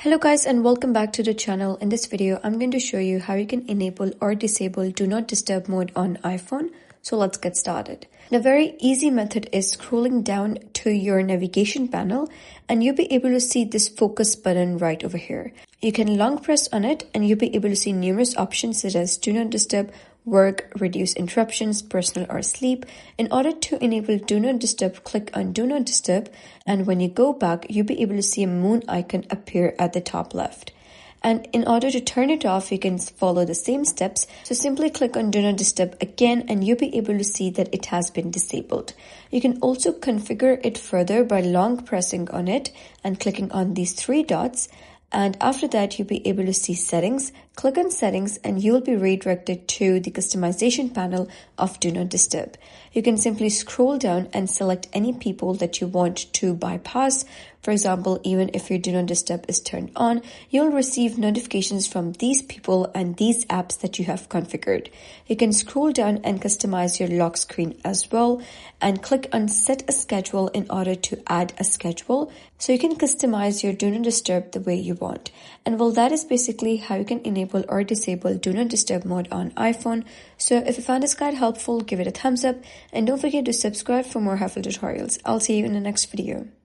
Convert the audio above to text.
Hello guys and welcome back to the channel. In this video, I'm going to show you how you can enable or disable Do Not Disturb mode on iPhone. So let's get started. The very easy method is scrolling down to your navigation panel and you'll be able to see this focus button right over here. You can long press on it and you'll be able to see numerous options such as Do Not Disturb, Work, Reduce Interruptions, Personal or Sleep. In order to enable Do Not Disturb, click on Do Not Disturb, and when you go back, you'll be able to see a moon icon appear at the top left. And in order to turn it off, you can follow the same steps. So simply click on Do Not Disturb again and you'll be able to see that it has been disabled. You can also configure it further by long pressing on it and clicking on these three dots. And after that, you'll be able to see settings. Click on settings and you'll be redirected to the customization panel of Do Not Disturb. You can simply scroll down and select any people that you want to bypass. For example, even if your Do Not Disturb is turned on, you'll receive notifications from these people and these apps that you have configured. You can scroll down and customize your lock screen as well and click on set a schedule in order to add a schedule. So you can customize your Do Not Disturb the way you want. And well, that is basically how you can enable or disable Do Not Disturb mode on iPhone. So if you found this guide helpful, give it a thumbs up and don't forget to subscribe for more helpful tutorials. I'll see you in the next video.